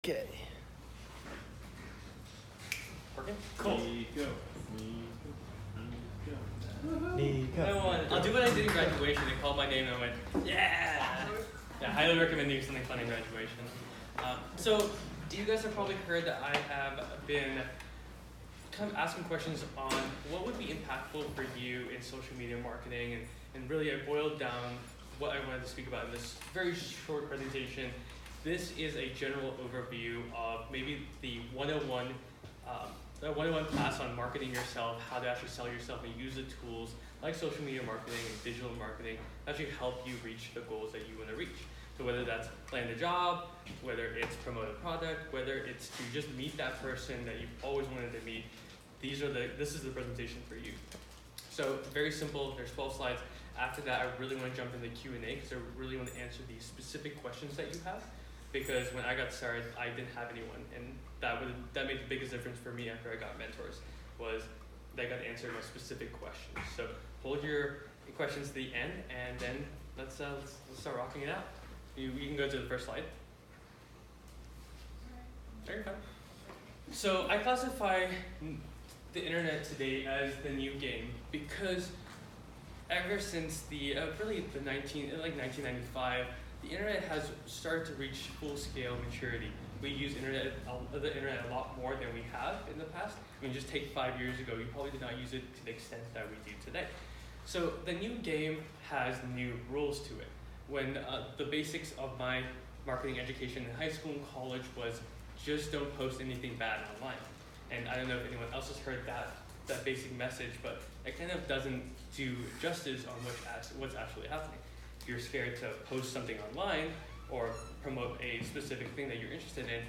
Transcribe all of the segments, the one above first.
Okay. Working? Cool. Nico. I'll do what I did in graduation. They called my name and I went, yeah! Yeah, highly recommend doing something fun in graduation. So, you guys have probably heard that I have been kind of asking questions on what would be impactful for you in social media marketing, and really I boiled down what I wanted to speak about in this very short presentation. This is a general overview of maybe the 101 class on marketing yourself, how to actually sell yourself and use the tools like social media marketing and digital marketing to actually help you reach the goals that you want to reach. So whether that's land a job, whether it's promote a product, whether it's to just meet that person that you've always wanted to meet, this is the presentation for you. So very simple, there's 12 slides. After that, I really want to jump into Q&A because I really want to answer these specific questions that you have. Because when I got started, I didn't have anyone, and that made the biggest difference for me after I got mentors, was they got to answer my specific questions. So hold your questions to the end, and then let's start rocking it out. You can go to the first slide. Very fun. So I classify the internet today as the new game because ever since the 1995. The internet has started to reach full-scale maturity. We use the internet a lot more than we have in the past. I mean, just take 5 years ago, you probably did not use it to the extent that we do today. So the new game has new rules to it. When the basics of my marketing education in high school and college was just don't post anything bad online. And I don't know if anyone else has heard that basic message, but it kind of doesn't do justice on what's actually happening. If you're scared to post something online or promote a specific thing that you're interested in,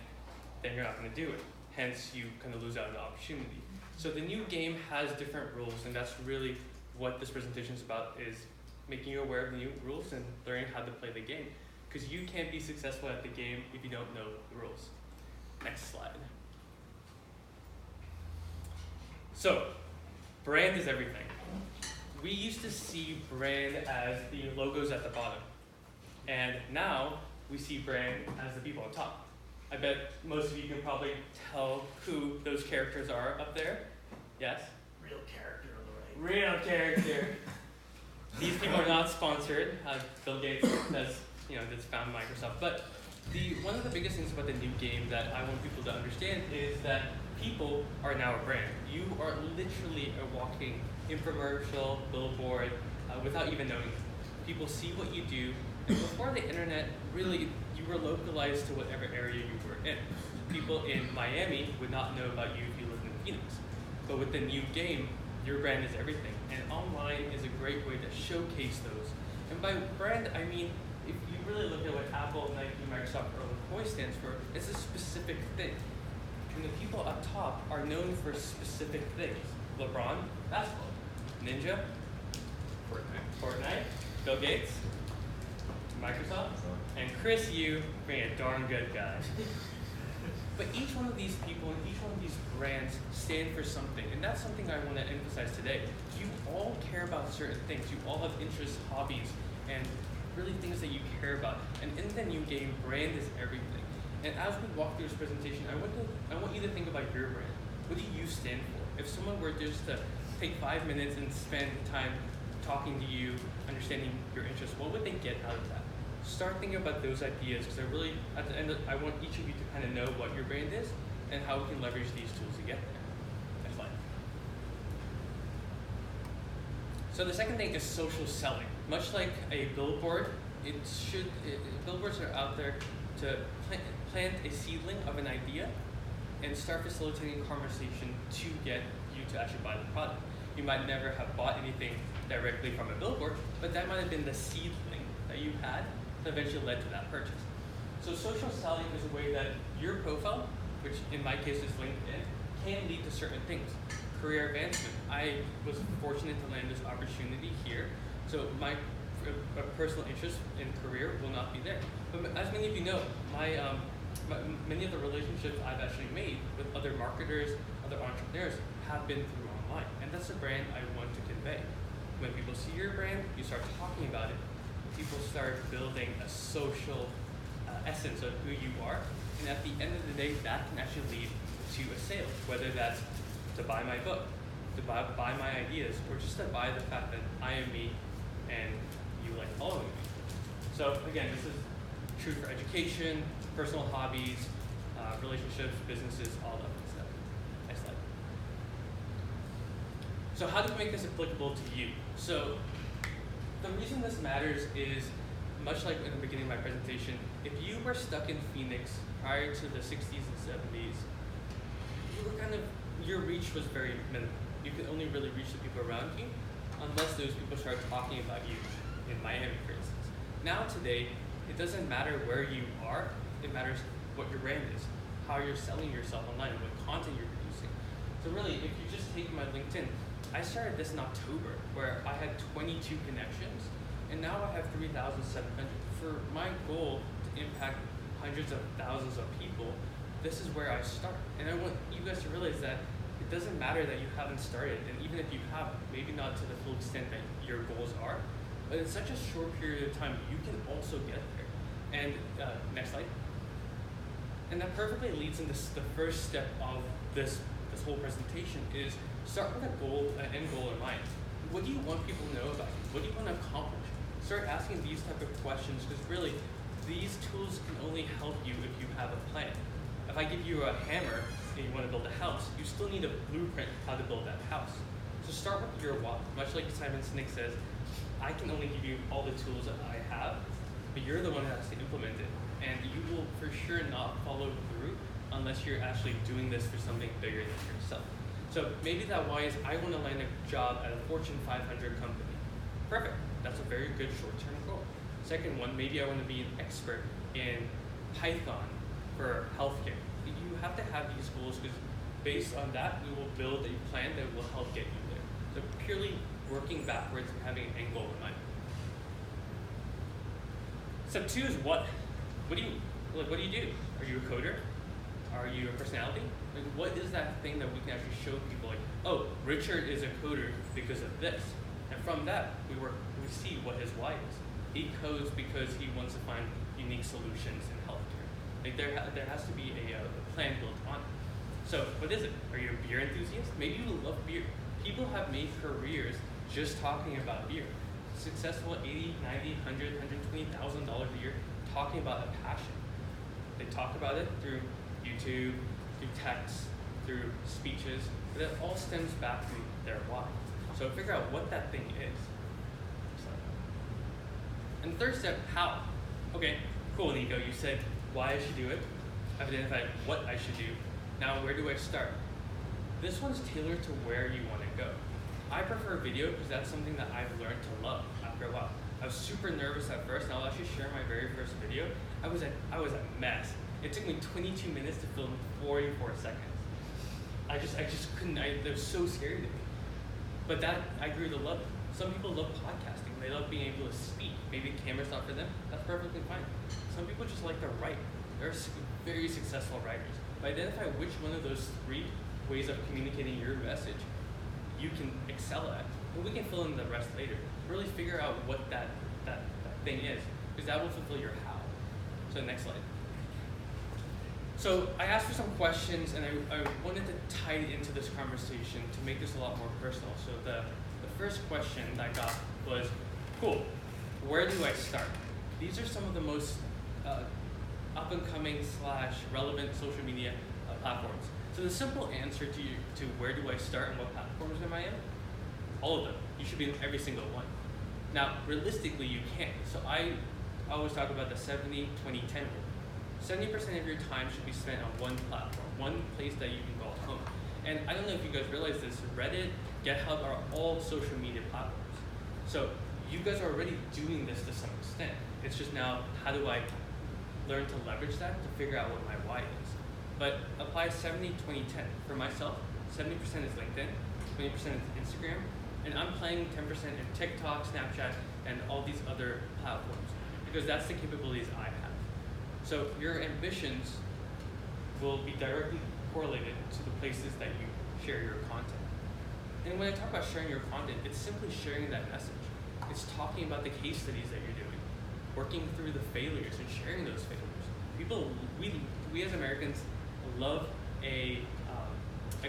then you're not going to do it. Hence, you kind of lose out on the opportunity. So the new game has different rules, and that's really what this presentation is about, is making you aware of the new rules and learning how to play the game. Because you can't be successful at the game if you don't know the rules. Next slide. So, brand is everything. We used to see brand as the logos at the bottom. And now we see brand as the people on top. I bet most of you can probably tell who those characters are up there. Yes? Real character on the right. Real character. These people are not sponsored. Bill Gates has, that's found Microsoft. But one of the biggest things about the new game that I want people to understand is that people are now a brand. You are literally a walking infomercial, billboard, without even knowing it. People see what you do, and before the internet, really, you were localized to whatever area you were in. People in Miami would not know about you if you lived in Phoenix. But with the new game, your brand is everything, and online is a great way to showcase those. And by brand, I mean, if you really look at what Apple, Nike, Microsoft, or Illinois stands for, it's a specific thing. And the people up top are known for specific things. LeBron, basketball. Ninja, Fortnite, Bill Gates, Microsoft, and Chris Yu being a darn good guy. But each one of these people and each one of these brands stand for something, and that's something I want to emphasize today. You all care about certain things. You all have interests, hobbies, and really things that you care about. And in the new game, brand is everything. And as we walk through this presentation, I want you to think about your brand. What do you stand for? If someone were just to take 5 minutes and spend time talking to you, understanding your interests, what would they get out of that? Start thinking about those ideas, because at the end, I want each of you to kind of know what your brand is and how we can leverage these tools to get there. Next slide. So the second thing is social selling. Much like a billboard, billboards are out there to plant a seedling of an idea and start facilitating conversation to get you to actually buy the product. You might never have bought anything directly from a billboard, but that might have been the seedling that you had that eventually led to that purchase. So social selling is a way that your profile, which in my case is LinkedIn, can lead to certain things. Career advancement. I was fortunate to land this opportunity here, so my personal interest in career will not be there. But as many of you know, many of the relationships I've actually made with other marketers, other entrepreneurs, have been through online. And that's the brand I want to convey. When people see your brand, you start talking about it, people start building a social essence of who you are, And at the end of the day, that can actually lead to a sale, whether that's to buy my book, to buy my ideas, or just to buy the fact that I am me and you like following me. So again, this is true for education, personal hobbies, relationships, businesses, all that good stuff. Next slide. So how do we make this applicable to you? So the reason this matters is, much like in the beginning of my presentation, if you were stuck in Phoenix prior to the 60s and 70s, you were your reach was very minimal. You could only really reach the people around you unless those people started talking about you in Miami, for instance. Now today, it doesn't matter where you are, it matters what your brand is, how you're selling yourself online, what content you're producing. So really, if you just take my LinkedIn, I started this in October where I had 22 connections, and now I have 3,700. For my goal to impact hundreds of thousands of people, this is where I start. And I want you guys to realize that it doesn't matter that you haven't started, and even if you have, maybe not to the full extent that your goals are, but in such a short period of time, you can also get there. And next slide. And that perfectly leads into the first step of this whole presentation is start with a goal, an end goal in mind. What do you want people to know about you? What do you want to accomplish? Start asking these type of questions, because really, these tools can only help you if you have a plan. If I give you a hammer and you want to build a house, you still need a blueprint how to build that house. So start with your why. Much like Simon Sinek says, I can only give you all the tools that I have, but you're the one that has to implement it. And you will for sure not follow through unless you're actually doing this for something bigger than yourself. So maybe that why is I want to land a job at a Fortune 500 company. Perfect. That's a very good short-term goal. Second one, maybe I want to be an expert in Python for healthcare. You have to have these goals, because based on that, we will build a plan that will help get you there. So purely working backwards and having an end goal in mind. Step 2 is what? What do you do? Are you a coder? Are you a personality? Like, what is that thing that we can actually show people? Like, oh, Richard is a coder because of this. And from that, we see what his why is. He codes because he wants to find unique solutions in healthcare. Like there has to be a plan built on it. So what is it? Are you a beer enthusiast? Maybe you love beer. People have made careers just talking about beer. Successful $80, $90, $100, $120,000 a year talking about a passion. They talk about it through YouTube, through texts, through speeches, but it all stems back to their why. So figure out what that thing is. And third step, how? Okay, cool, Nico, you said why I should do it. I've identified what I should do. Now, where do I start? This one's tailored to where you want to go. I prefer video because that's something that I've learned to love after a while. I was super nervous at first, and I'll actually share my very first video. I was a mess. It took me 22 minutes to film 44 seconds. I just couldn't, it was so scary to me. But that, I grew to love it. Some people love podcasting. They love being able to speak. Maybe the camera's not for them. That's perfectly fine. Some people just like to write. There are very successful writers. But identify which one of those 3 ways of communicating your message you can excel at. And we can fill in the rest later. Really figure out what that thing is, because that will fulfill your how. So next slide. So I asked for some questions, and I wanted to tie it into this conversation to make this a lot more personal. So the first question that I got was, cool, where do I start? These are some of the most up-and-coming / relevant social media platforms. So the simple answer to where do I start and what platforms am I in? All of them. You should be in every single one. Now, realistically, you can't. So I always talk about the 70-20-10 rule. 70% of your time should be spent on one platform, one place that you can call home. And I don't know if you guys realize this, Reddit, GitHub are all social media platforms. So you guys are already doing this to some extent. It's just now, how do I learn to leverage that to figure out what my why is? But apply 70-20-10. For myself, 70% is LinkedIn, 20% is Instagram, and I'm playing 10% in TikTok, Snapchat, and all these other platforms, because that's the capabilities I have. So your ambitions will be directly correlated to the places that you share your content. And when I talk about sharing your content, it's simply sharing that message. It's talking about the case studies that you're doing, working through the failures and sharing those failures. People, we we as Americans love a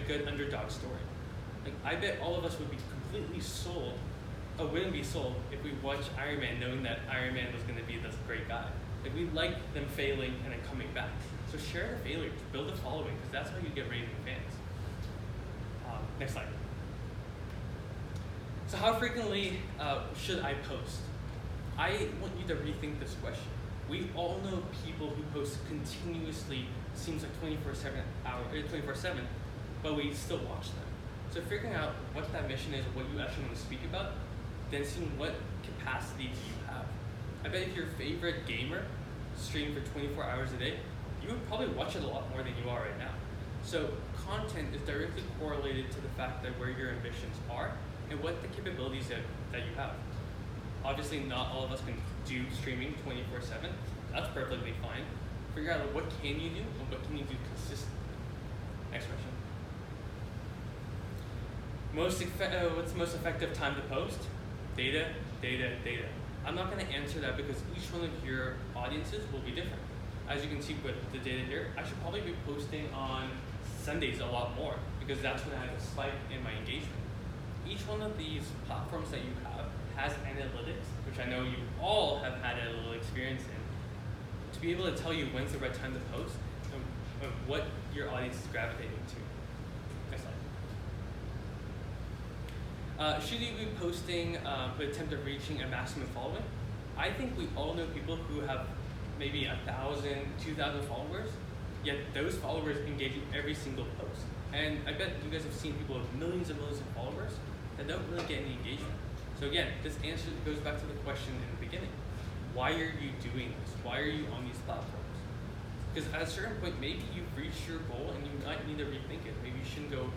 good underdog story. Like, I bet all of us would be completely sold, or wouldn't be sold, if we watched Iron Man knowing that Iron Man was going to be this great guy. Like, we like them failing and then coming back. So share the failures, build a following, because that's how you get raving fans. Next slide. So how frequently should I post? I want you to rethink this question. We all know people who post continuously, seems like 24/7, but we still watch them. So figuring out what that mission is, what you actually want to speak about, then seeing what capacity do you have. I bet if your favorite gamer streamed for 24 hours a day, you would probably watch it a lot more than you are right now. So content is directly correlated to the fact that where your ambitions are and what the capabilities that you have. Obviously, not all of us can do streaming 24/7. That's perfectly fine. Figure out what can you do and what can you do consistently. Next question. What's the most effective time to post? Data. I'm not going to answer that because each one of your audiences will be different. As you can see with the data here, I should probably be posting on Sundays a lot more because that's when I have a spike in my engagement. Each one of these platforms that you have has analytics, which I know you all have had a little experience in, to be able to tell you when's the right time to post and what your audience is gravitating to. Next slide. Should you be posting with attempt of reaching a maximum following? I think we all know people who have maybe 1,000, 2,000 followers, yet those followers engage in every single post. And I bet you guys have seen people with millions and millions of followers that don't really get any engagement. So again, this answer goes back to the question in the beginning. Why are you doing this? Why are you on these platforms? Because at a certain point, maybe you've reached your goal and you might need to rethink it. Maybe you shouldn't go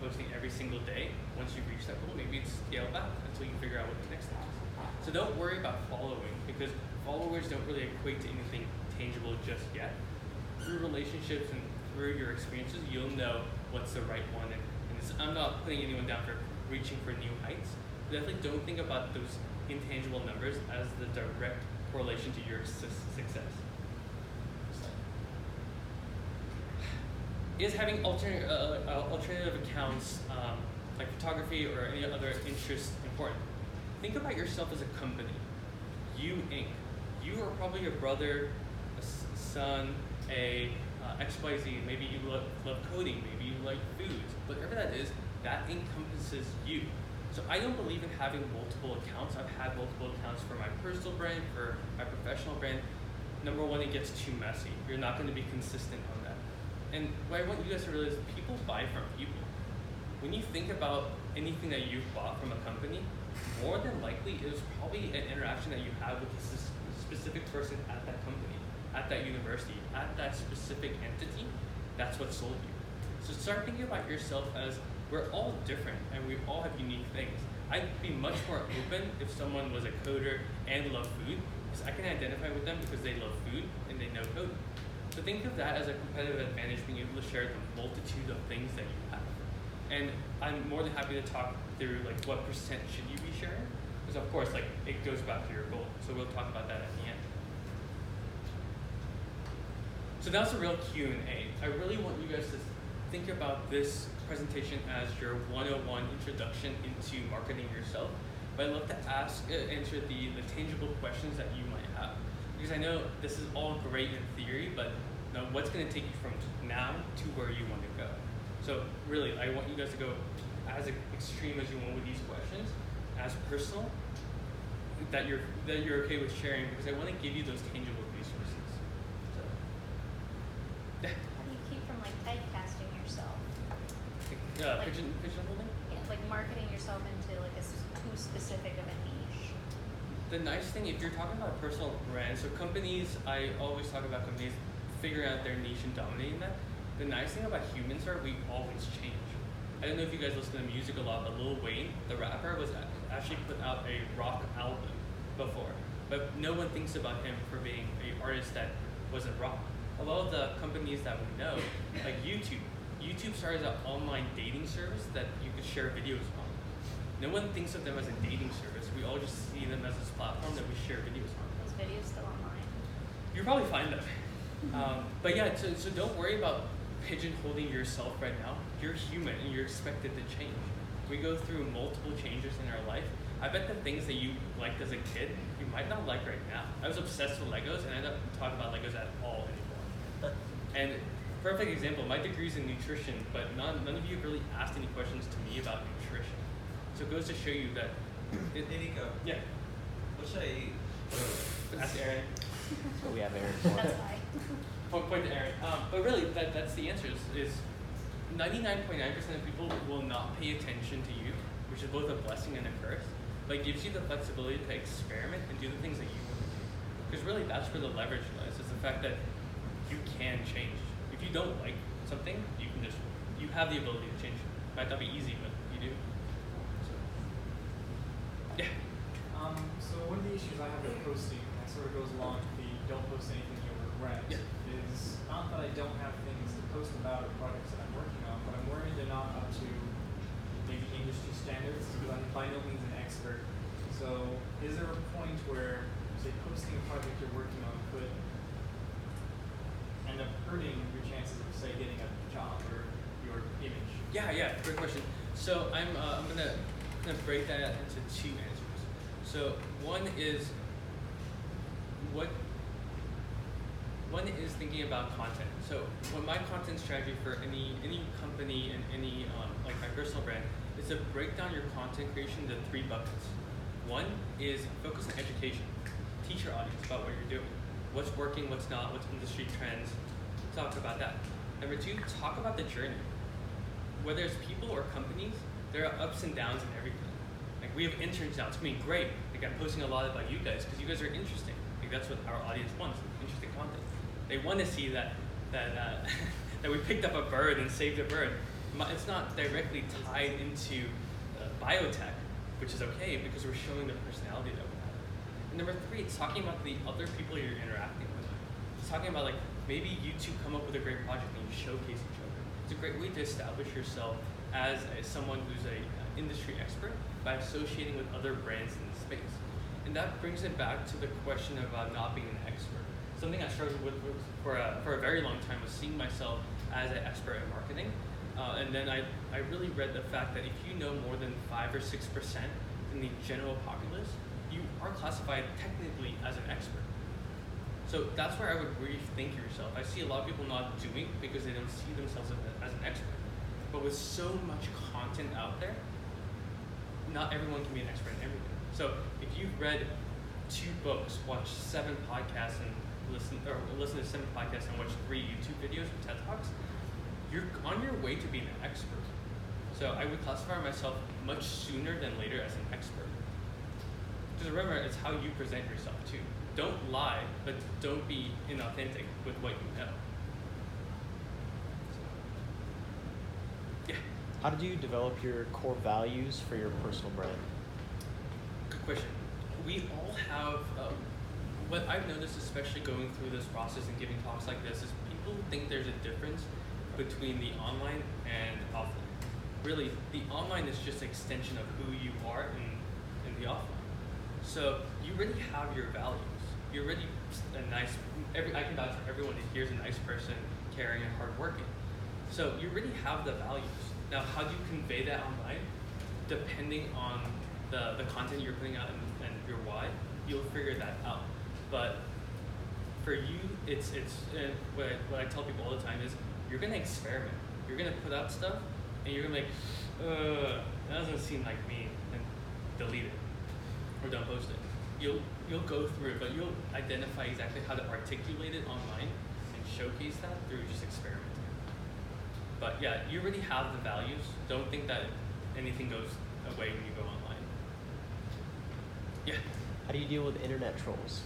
posting every single day. Once you've reached that goal, maybe it's scale back until you figure out what the next thing is. So don't worry about following because followers don't really equate to anything tangible just yet. Through relationships and through your experiences, you'll know what's the right one. And I'm not putting anyone down for reaching for new heights. Definitely don't think about those intangible numbers as the direct correlation to your success. Is having alternative accounts like photography or any other interests important? Think about yourself as a company. You Inc. You are probably your brother, a son, a XYZ. Maybe you love coding. Maybe you like foods. Whatever that is, that encompasses you. So I don't believe in having multiple accounts. I've had multiple accounts for my personal brand, for my professional brand. Number one, it gets too messy. You're not going to be consistent on that. And what I want you guys to realize is people buy from people. When you think about anything that you've bought from a company, more than likely it was probably an interaction that you have with a specific person at that company, at that university, at that specific entity. That's what sold you. So start thinking about yourself as we're all different and we all have unique things. I'd be much more open if someone was a coder and loved food because I can identify with them because they love food and they know coding. So think of that as a competitive advantage, being able to share the multitude of things that you have. And I'm more than happy to talk through like what percent should you be sharing, because of course like it goes back to your goal. So we'll talk about that at the end. So that's a real Q&A. I really want you guys to think about this presentation as your 101 introduction into marketing yourself. But I'd love to answer the tangible questions that you might have. Because I know this is all great in theory, but what's going to take you from now to where you want to go? So really, I want you guys to go as extreme as you want with these questions, as personal, that you're okay with sharing, because I want to give you those tangible resources. So. How do you keep from like typecasting yourself? Pigeonholing? Yeah, like marketing yourself into like too specific of a niche. The nice thing, if you're talking about a personal brand, so companies, I always talk about companies figuring out their niche and dominating that. The nice thing about humans are we always change. I don't know if you guys listen to music a lot, but Lil Wayne, the rapper, was actually put out a rock album before. But no one thinks about him for being an artist that wasn't rock. A lot of the companies that we know, like YouTube started as an online dating service that you could share videos on. No one thinks of them as a dating service. We all just see them as this platform that we share videos on. Those videos still online? You'll probably find them. But yeah, so don't worry about pigeonholing yourself right now. You're human and you're expected to change. We go through multiple changes in our life. I bet the things that you liked as a kid, you might not like right now. I was obsessed with Legos and I don't talk about Legos at all anymore. And perfect example, my degree's in nutrition, but none of you really asked any questions to me about nutrition. So it goes to show you that Hey Nico, yeah. what should I eat? Ask Aaron. So we have Aaron for. That's why. Point to Aaron. But really, that's the answer is 99.9% of people will not pay attention to you, which is both a blessing and a curse, but it gives you the flexibility to experiment and do the things that you want to do. Because really, that's where the leverage lies, is the fact that you can change. If you don't like something, you have the ability to change it. Might not be easy, but you do. So, yeah. So one of the issues I have with posting, and that sort of goes along with the don't post anything you'll regret, is not that I don't have things to post about or projects that I'm working on, but I'm worried they're not up to maybe industry standards, because I'm by no means an expert. So is there a point where, say, posting a project you're working on could end up hurting your chances of, say, getting a job or your image? Yeah, great question. So I'm gonna break that into two answers. So one is thinking about content. So when my content strategy for any company and any like my personal brand is to break down your content creation into 3 buckets. One is focus on education. Teach your audience about what you're doing. What's working, what's not, what's industry trends. Talk about that. Number 2, talk about the journey. Whether it's people or companies, there are ups and downs in everything. Like we have interns now, it's gonna be great. Like I'm posting a lot about you guys because you guys are interesting. Like that's what our audience wants, interesting content. They want to see that that we picked up a bird and saved a bird. It's not directly tied into biotech, which is okay because we're showing the personality that we have. And number 3, it's talking about the other people you're interacting with. It's talking about like maybe you two come up with a great project and you showcase each other. It's a great way to establish yourself as someone who's a industry expert by associating with other brands in the space. And that brings it back to the question about not being an expert. Something I struggled with for a very long time was seeing myself as an expert in marketing. And then I really read the fact that if you know more than 5 or 6% in the general populace, you are classified technically as an expert. So that's where I would rethink yourself. I see a lot of people not doing because they don't see themselves as an expert. But with so much content out there, not everyone can be an expert in everything. So if you've read 2 books, watched 7 podcasts, and listen to 7 podcasts and watch 3 YouTube videos or TED Talks, you're on your way to being an expert. So I would classify myself much sooner than later as an expert. Just remember, it's how you present yourself too. Don't lie, but don't be inauthentic with what you know. Yeah. How did you develop your core values for your personal brand? Good question. We all have, what I've noticed, especially going through this process and giving talks like this, is people think there's a difference between the online and offline. Really, the online is just an extension of who you are in the offline. So you already have your values. You're already a nice, I can vouch for everyone that here's a nice person, caring and hardworking. So you already have the values. Now, how do you convey that online? Depending on the content you're putting out and your why, you'll figure that out. But for you, it's what I tell people all the time is you're gonna experiment. You're gonna put out stuff, and you're gonna be like, that doesn't seem like me, and delete it or don't post it. You'll go through it, but you'll identify exactly how to articulate it online and showcase that through just experimenting. But yeah, you already have the values. Don't think that anything goes away when you go online. Yeah. How do you deal with internet trolls?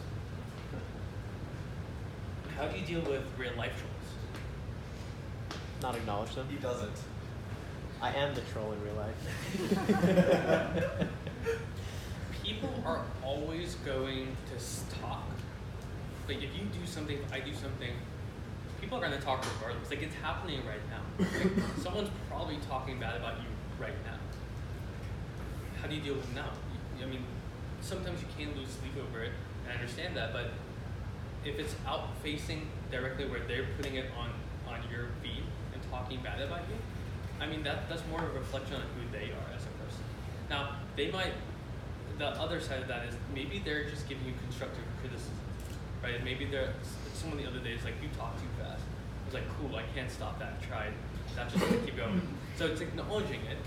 How do you deal with real life trolls? Not acknowledge them? He doesn't. I am the troll in real life. People are always going to talk. Like if you do something, if I do something, people are going to talk regardless. Like it's happening right now. Like, someone's probably talking bad about you right now. How do you deal with it now? I mean, sometimes you can lose sleep over it, and I understand that, but if it's out facing directly where they're putting it on your feed and talking bad about you, I mean that's more of a reflection on who they are as a person. Now they might. The other side of that is maybe they're just giving you constructive criticism, right? Maybe they're someone the other day is like, you talk too fast. I was like, cool, I can't stop that. Tried. That's just gonna keep going. So it's acknowledging it,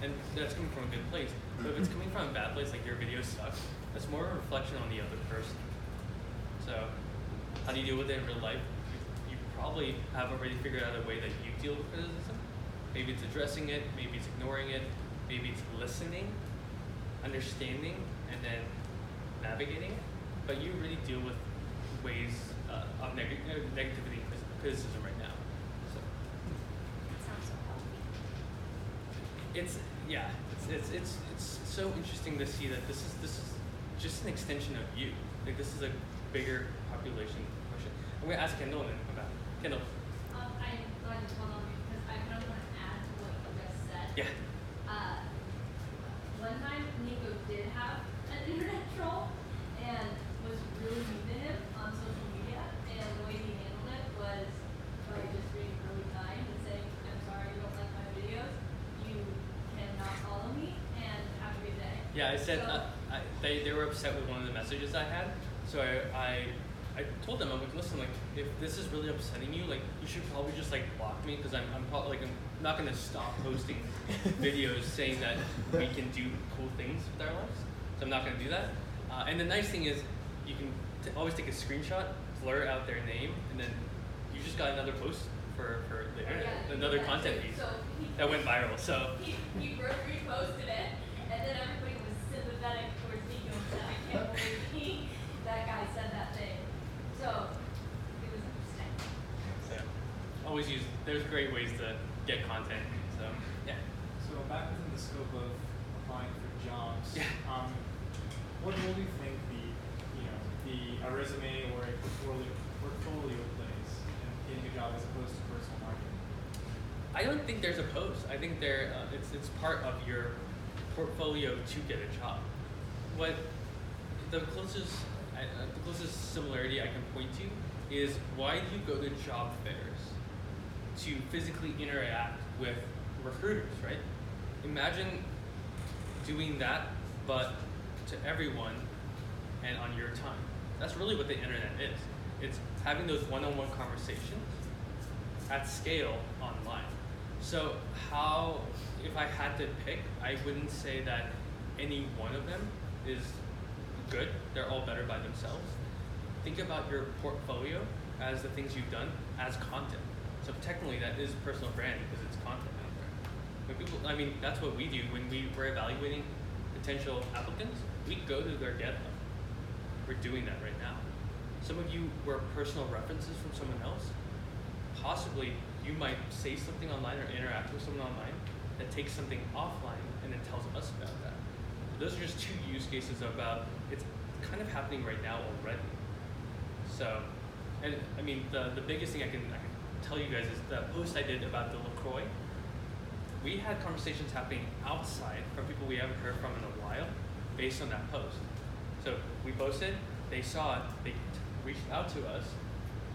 and that's coming from a good place. But if it's coming from a bad place, like your video sucks, that's more of a reflection on the other person. So how do you deal with it in real life? You probably have already figured out a way that you deal with criticism. Maybe it's addressing it, maybe it's ignoring it, maybe it's listening, understanding, and then navigating it. But you really deal with ways of negativity and criticism right now. So That sounds so healthy. it's so interesting to see that this is just an extension of you. Like this is a bigger population question. I'm gonna ask Kendall and then come back. Kendall. I'm glad you called on me because I kind of want to add to what you just said. Yeah. One time, Nico did have an internet troll and was really mean to him on social media, and the way he handled it was by just being really kind and saying, I'm sorry you don't like my videos, you cannot follow me, and have a good day. Yeah, I said So- they were upset with one of the messages I had, so I told them, I'm like, listen, like if this is really upsetting you, like you should probably just like block me because I'm probably like I'm not gonna stop posting videos saying that we can do cool things with our lives, so I'm not gonna do that. And the nice thing is you can always take a screenshot, blur out their name, and then you just got another post for the internet, Yeah, another yeah, content piece so that went viral. So. He reposted it, and then everybody was sympathetic towards Nico and said, I can't believe that guy said that thing. So, it was interesting. So, always use. There's great ways to get content. So, yeah. So back within the scope of applying for jobs, Yeah. what role do you think a resume or a portfolio plays in getting a job as opposed to personal marketing? I don't think there's a post. I think it's part of your portfolio to get a job. What the closest similarity I can point to is why do you go to job fairs? To physically interact with recruiters, right? Imagine doing that, but to everyone and on your time. That's really what the internet is. It's having those one-on-one conversations at scale online. So if I had to pick, I wouldn't say that any one of them is good. They're all better by themselves. Think about your portfolio as the things you've done as content. So technically that is personal branding because it's content out there. When people, that's what we do when we're evaluating potential applicants. We go to their GitHub. We're doing that right now. Some of you were personal references from someone else. Possibly you might say something online or interact with someone online that takes something offline and then tells us about that. Those are just two use cases about it's kind of happening right now already. So, and the biggest thing I can tell you guys is the post I did about the LaCroix. We had conversations happening outside from people we haven't heard from in a while based on that post. So we posted, they saw it, they reached out to us,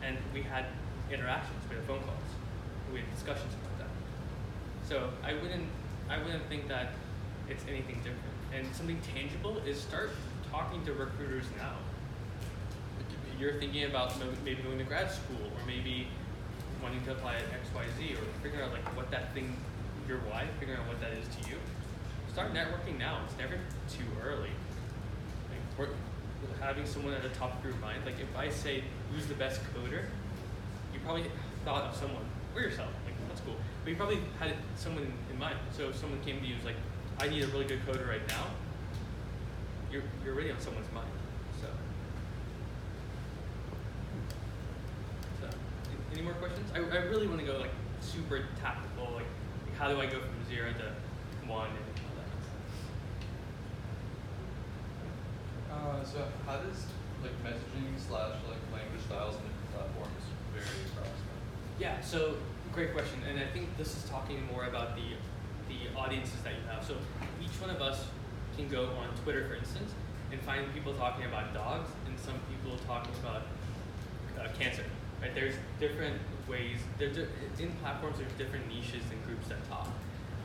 and we had interactions, we had phone calls, we had discussions about that. So I wouldn't think that it's anything different. And something tangible is start talking to recruiters now. You're thinking about maybe going to grad school, or maybe wanting to apply at XYZ, or figuring out like what that thing, your why, figuring out what that is to you. Start networking now. It's never too early. Like having someone at the top of your mind. Like if I say who's the best coder, you probably thought of someone or yourself. Like that's cool, but you probably had someone in mind. So if someone came to you and was like, I need a really good coder right now, you're already on someone's mind. So any more questions? I really want to go like super tactical. Like how do I go from 0 to 1 and all that stuff. So how does like messaging / like language styles on different platforms vary across them? Yeah, so great question, and I think this is talking more about the audiences that you have. So each one of us can go on Twitter, for instance, and find people talking about dogs, and some people talking about cancer, right? There's different ways. In platforms, there's different niches and groups that talk.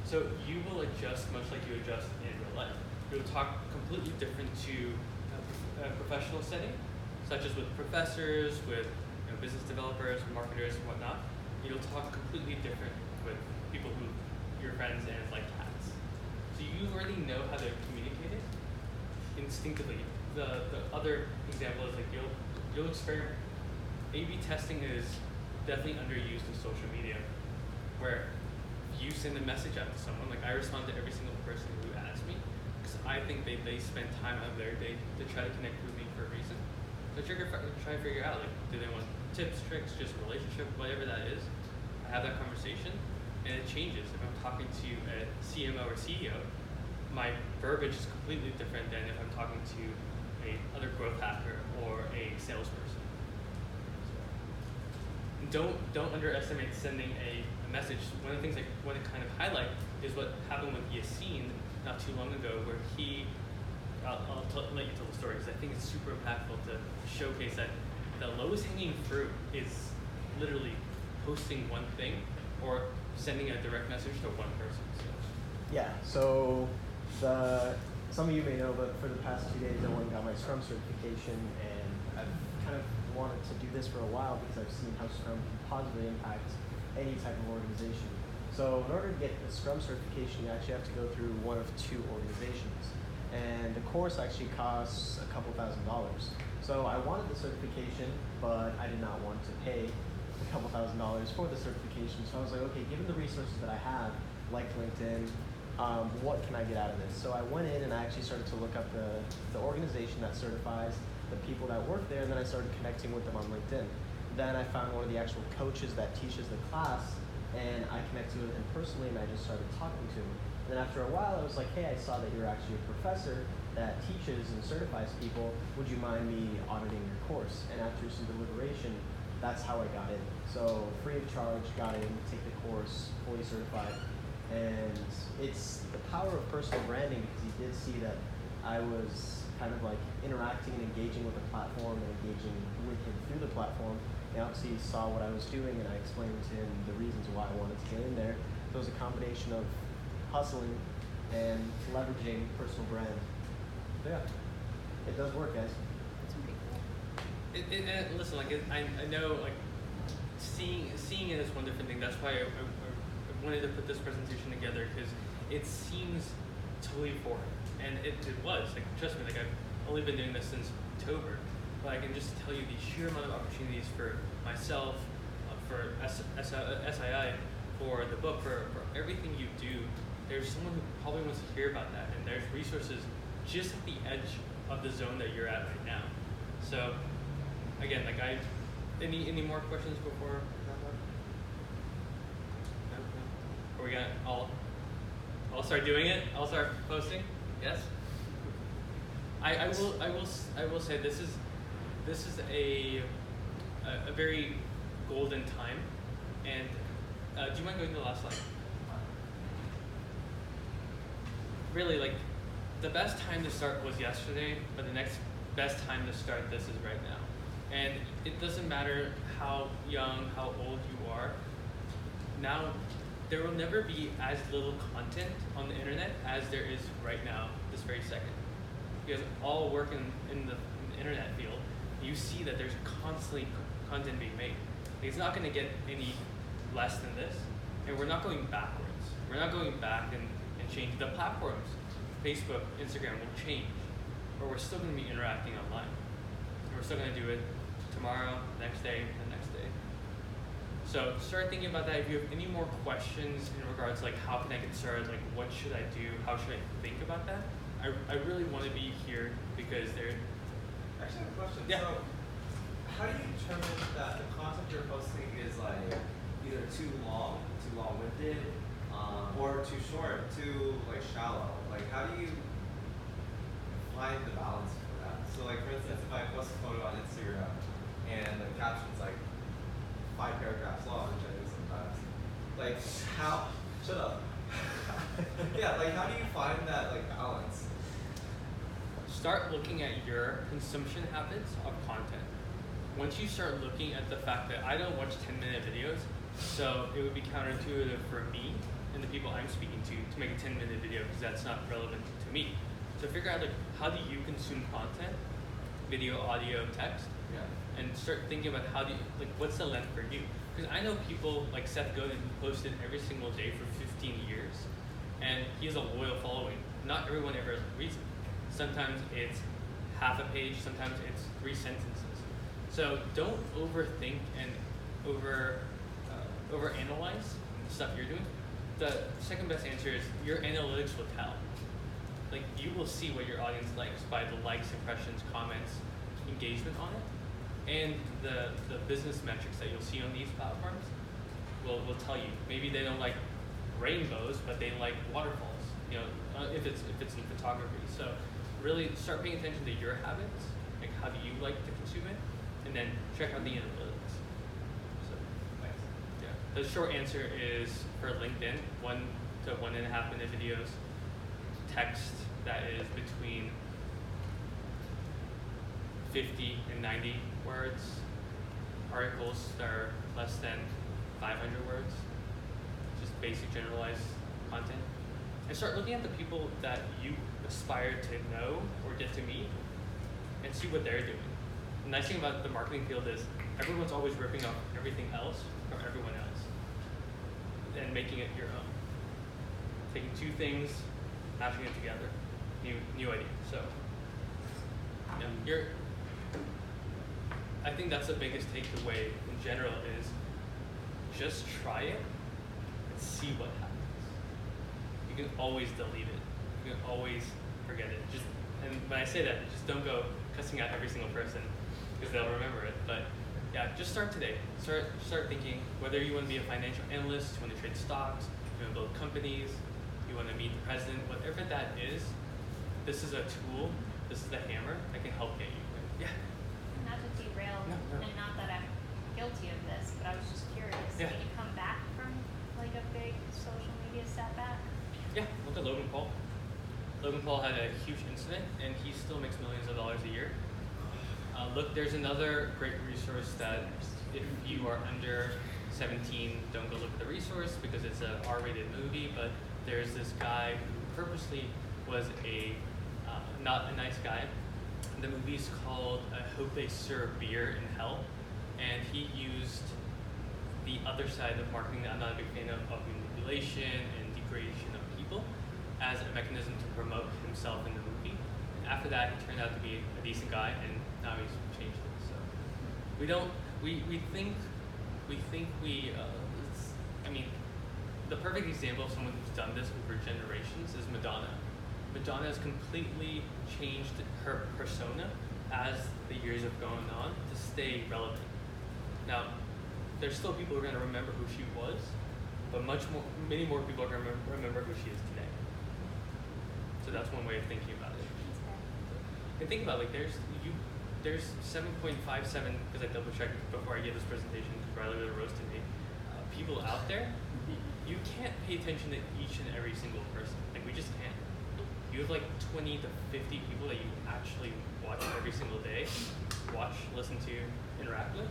So you will adjust much like you adjust in real life. You'll talk completely different to a professional setting, such as with professors, with business developers, marketers, and whatnot. You'll talk completely different with people who your friends and like cats. So you already know how to communicate it instinctively. The other example is like you'll experiment. A/B testing is definitely underused in social media, where you send a message out to someone. Like I respond to every single person who asks me, because I think they spend time out of their day to try to connect with me for a reason. So try to figure out, like, do they want tips, tricks, just relationship, whatever that is. I have that conversation, and it changes. If I'm talking to a CMO or CEO, my verbiage is completely different than if I'm talking to a other growth hacker or a salesperson. Don't underestimate sending a message. One of the things I want to kind of highlight is what happened with Yassine not too long ago, where I'll let you tell the story because I think it's super impactful to showcase that the lowest hanging fruit is literally posting one thing or sending a direct message to one person. So. Yeah, so some of you may know, but for the past 2 days I went and got my Scrum certification, and I've kind of wanted to do this for a while because I've seen how Scrum can positively impact any type of organization. So in order to get the Scrum certification, you actually have to go through one of two organizations. And the course actually costs a couple $1,000s. So I wanted the certification, but I did not want to pay a couple $1,000s for the certification. So I was like, okay, given the resources that I have, like LinkedIn, what can I get out of this? So I went in and I actually started to look up the organization that certifies the people that work there, and then I started connecting with them on LinkedIn. Then I found one of the actual coaches that teaches the class, and I connected with him personally, and I just started talking to him. And then after a while, I was like, hey, I saw that you're actually a professor that teaches and certifies people. Would you mind me auditing your course? And after some deliberation, that's how I got in. So free of charge, got in, take the course, fully certified. And it's the power of personal branding, because he did see that I was kind of like interacting and engaging with the platform and engaging with him through the platform. And obviously he saw what I was doing, and I explained to him the reasons why I wanted to get in there. So it was a combination of hustling and leveraging personal brand. So yeah, it does work, guys. And listen, like I know, like seeing it is one different thing. That's why I wanted to put this presentation together, because it seems totally foreign, and it was. Like, trust me, like I've only been doing this since October, but I can just tell you the sheer amount of opportunities for myself, for SII, for the book, for everything you do. There's someone who probably wants to hear about that, and there's resources just at the edge of the zone that you're at right now. So, again, like any more questions before? No? Or we got I'll start doing it. I'll start posting. Yes. I will say this is a very golden time, and do you mind going to the last slide? Really, like, the best time to start was yesterday, but the next best time to start this is right now. And it doesn't matter how young, how old you are. Now, there will never be as little content on the internet as there is right now, this very second. Because all work in the internet field, you see that there's constantly content being made. It's not going to get any less than this, and we're not going backwards. We're not going back and change. The platforms, Facebook, Instagram, will change, but we're still going to be interacting online. And we're still going to do it tomorrow, next day, and next day. So start thinking about that. If you have any more questions in regards to like how can I get started, like what should I do, how should I think about that, I really want to be here because they're... Actually, I have a question. Yeah. So, how do you determine that the content you're posting is like either too long-winded, or too short, too like shallow? Like, how do you find the balance for that? So, like for instance, if I post a photo on Instagram and the caption's like 5 paragraphs long, which I do sometimes, like how? Shut up. Yeah, like how do you find that like balance? Start looking at your consumption habits of content. once you start looking at the fact that I don't watch 10-minute videos, so it would be counterintuitive for me and the people I'm speaking to make a 10-minute video because that's not relevant to me. So figure out like how do you consume content, video, audio, text, and start thinking about how do you, like what's the length for you? Because I know people like Seth Godin who posted every single day for 15 years, and he has a loyal following. Not everyone ever reads it. Sometimes it's half a page, sometimes it's 3 sentences. So don't overthink and overanalyze the stuff you're doing. The second best answer is your analytics will tell. Like you will see what your audience likes by the likes, impressions, comments, engagement on it. And the business metrics that you'll see on these platforms will tell you. Maybe they don't like rainbows, but they like waterfalls. You know, if it's in photography. So really start paying attention to your habits. Like how do you like to consume it, and then check out the analytics. So yeah, the short answer is for LinkedIn, 1 to 1.5 minute videos, text that is between 50 and 90 words, articles that are less than 500 words, just basic generalized content, and start looking at the people that you aspire to know or get to meet and see what they're doing. The nice thing about the marketing field is everyone's always ripping off everything else from everyone else and making it your own. Taking 2 things, mashing it together, new idea. So yeah, I think that's the biggest takeaway in general is just try it and see what happens. You can always delete it. You can always forget it. And when I say that, just don't go cussing out every single person because they'll remember it. But yeah, just start today. Start thinking whether you want to be a financial analyst, you want to trade stocks, you want to build companies, you want to meet the president, whatever that is, this is a tool, this is the hammer that can help get you there. Yeah. Not to derail, No. and not that I'm guilty of this, but I was just curious. Yeah. Did you come back from like a big social media setback? Yeah, look at Logan Paul. Logan Paul had a huge incident, and he still makes millions of dollars a year. Look, there's another great resource that if you are under 17, don't go look at the resource because it's an R-rated movie, but there's this guy who purposely was not a nice guy. The movie's called I Hope They Serve Beer in Hell, and he used the other side of marketing that I'm not a big fan of manipulation and degradation of people as a mechanism to promote himself in the movie. And after that, he turned out to be a decent guy, and now he's changed it. So I mean, the perfect example of someone who's done this over generations is Madonna. Madonna has completely changed her persona as the years have gone on to stay relevant. Now, there's still people who are going to remember who she was, but many more people are going to remember who she is today. So that's one way of thinking about it. And think about there's 7.57 because I double checked before I gave this presentation because Riley would have roasted me. People out there, you can't pay attention to each and every single person. We just can't. You have 20 to 50 people that you actually watch every single day, listen to, interact with.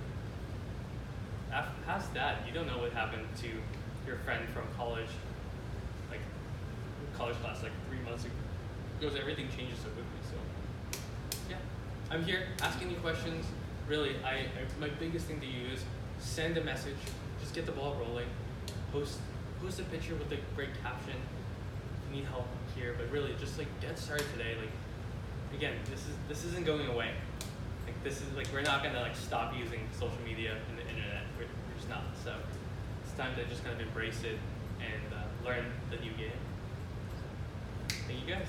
Past that, you don't know what happened to your friend from college, college class 3 months ago. Because everything changes so quickly. So yeah, I'm here. Ask any questions. Really, my biggest thing to you is send a message. Just get the ball rolling. Post a picture with a great caption. If you need help here, but really just get started today. Again, this isn't going away. This is we're not gonna stop using social media and the internet. We're just not. So it's time to just kind of embrace it and learn the new game. Thank you guys.